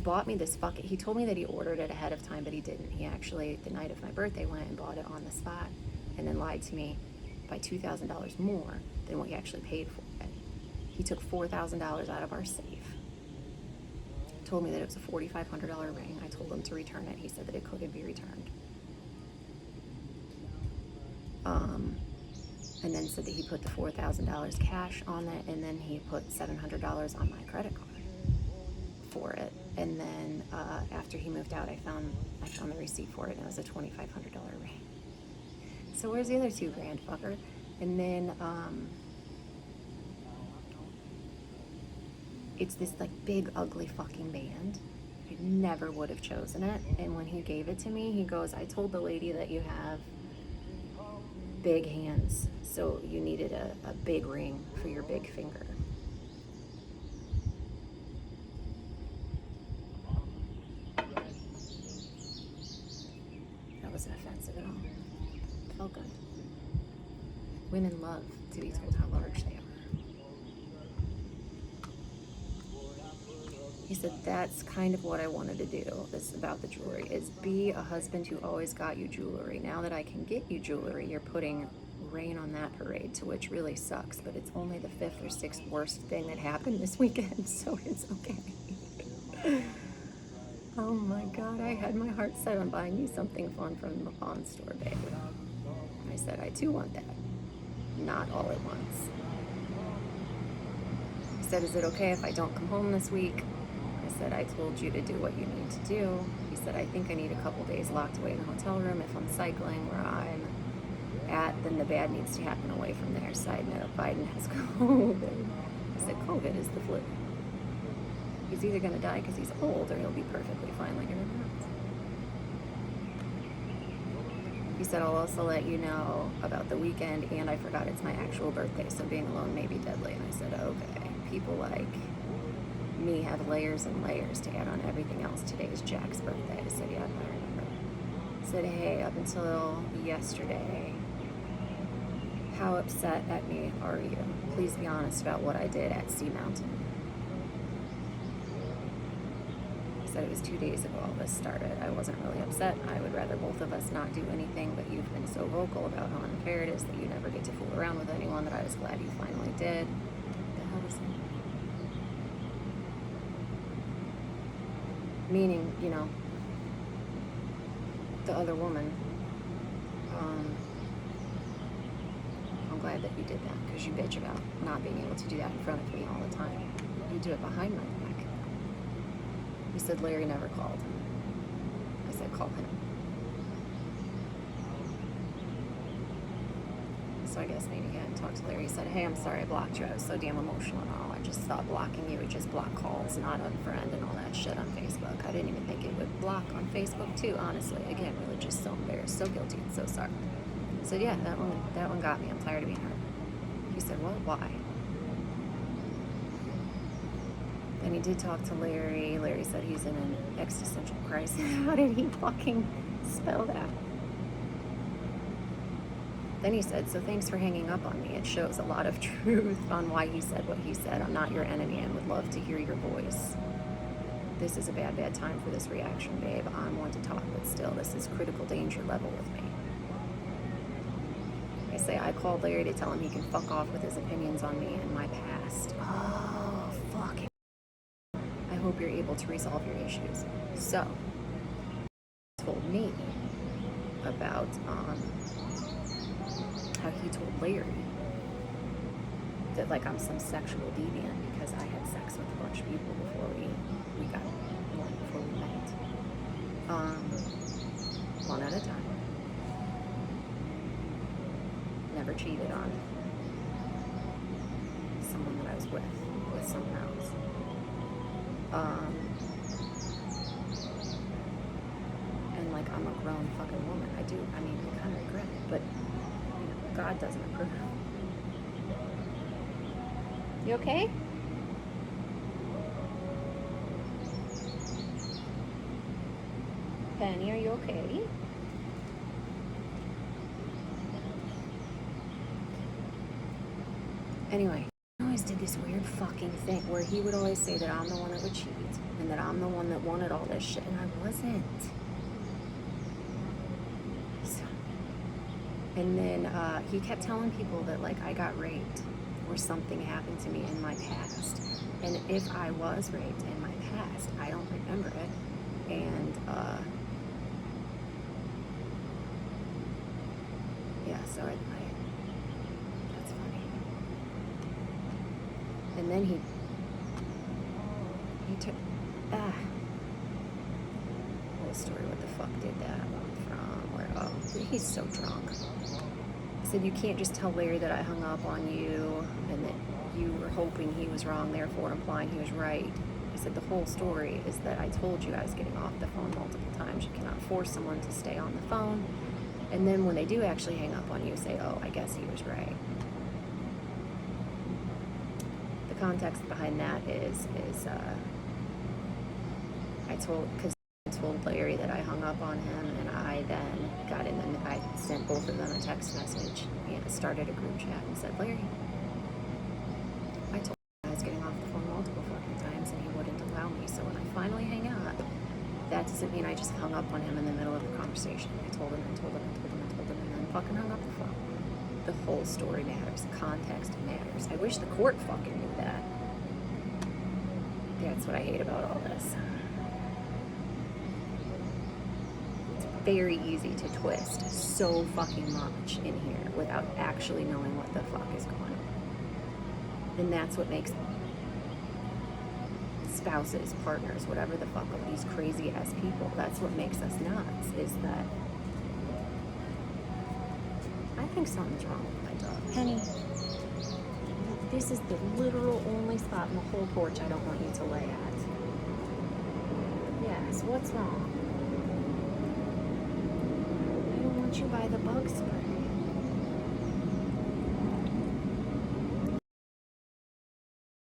bought me this fucking, he told me that he ordered it ahead of time, but he didn't. He actually, the night of my birthday, went and bought it on the spot and then lied to me by $2,000 more than what he actually paid for it. He took $4,000 out of our safe. Told me that it was a $4,500 ring. I told him to return it. He said that it couldn't be returned. And then said that he put the $4,000 cash on it, and then he put $700 on my credit card for it. And then after he moved out, I found the receipt for it, and it was a $2,500 ring. So where's the other $2,000, fucker? And then it's this like big ugly fucking band. I never would have chosen it. And when he gave it to me, he goes, I told the lady that you have big hands, so you needed a big ring for your big finger. That wasn't offensive at all. It felt good. Women love to be told how large they are. He said, that's kind of what I wanted to do, this about the jewelry, is be a husband who always got you jewelry. Now that I can get you jewelry, you're putting rain on that parade, to which really sucks, but it's only the 5th or 6th worst thing that happened this weekend, so it's okay. Oh my God, I had my heart set on buying you something fun from the pawn store, babe. I said, I too want that. Not all at once. He said, is it okay if I don't come home this week? I said, I told you to do what you need to do. He said, I think I need a couple days locked away in a hotel room. If I'm cycling where I'm at, then the bad needs to happen away from there. Side note, Biden has COVID. I said, COVID is the flu. He's either going to die because he's old, or he'll be perfectly fine like everyone else. He said, I'll also let you know about the weekend, and I forgot it's my actual birthday, so being alone may be deadly. And I said, okay. People like me have layers and layers to add on everything else. Today is Jack's birthday. I said, yeah, I remember. I said, hey, up until yesterday, how upset at me are you? Please be honest about what I did at Sea Mountain. He said, it was 2 days ago all this started. I wasn't really upset. I would rather both of us not do anything, but you've been so vocal about how unfair it is that you never get to fool around with anyone that I was glad you finally did. What the hell is that? Meaning, you know, the other woman, I'm glad that you did that, because you bitch about not being able to do that in front of me all the time. You do it behind my back. He said Larry never called. I said, call him. So I guess maybe he hadn't talked to Larry. He said, hey, I'm sorry I blocked you. I was so damn emotional and all. I just thought blocking you would just block calls, not unfriend and all that shit on Facebook. I didn't even think it would block on Facebook too, honestly. Again, really just so embarrassed, so guilty, and so sorry. I said, yeah, that one got me. I'm tired of being hurt. He said, what? Why? Then he did talk to Larry. Larry said he's in an existential crisis. How did he fucking spell that? Then he said, so thanks for hanging up on me. It shows a lot of truth on why he said what he said. I'm not your enemy and would love to hear your voice. This is a bad, bad time for this reaction, babe. I'm one to talk, but still, this is critical danger level with me. I say, I called Larry to tell him he can fuck off with his opinions on me and my past. Oh, fuck it. I hope you're able to resolve your issues. So, he told me about, how he told Larry that like I'm some sexual deviant because I had sex with a bunch of people before we got born, before we met. One at a time. Never cheated on someone that I was with someone else. And like I'm a grown fucking woman. I kind of regret it, but God doesn't approve. You okay? Penny, are you okay? Anyway, I always did this weird fucking thing where he would always say that I'm the one that would cheat and that I'm the one that wanted all this shit, and I wasn't. So, and then he kept telling people that like I got raped or something happened to me in my past. And if I was raped in my past, I don't remember it. And yeah, so I that's funny. And then he took whole story. What the fuck did that one from? Where? Oh, he's so drunk. He said you can't just tell Larry that I hung up on you and that you were hoping he was wrong, therefore implying he was right. I said the whole story is that I told you I was getting off the phone multiple times. You cannot force someone to stay on the phone. And then when they do actually hang up on you, say, oh, I guess he was right. The context behind that is I told Larry that I hung up on him, and I then got in and I sent both of them a text message and started a group chat and said, Larry, I told him I was getting off the phone multiple fucking times and he wouldn't allow me, so when I finally hang up, that doesn't mean I just hung up on him in the middle of the conversation. I told him, and then fucking hung up the phone. The whole story matters. Context matters. I wish the court fucking knew that. That's what I hate about all this. It's very easy to twist so fucking much in here without actually knowing what the fuck is going on. And that's what makes spouses, partners, whatever the fuck of these crazy ass people, that's what makes us nuts, is that I think something's wrong with my dog. Penny, this is the literal only spot in the whole porch I don't want you to lay at. Yes, what's wrong? I don't want you by the bug spray.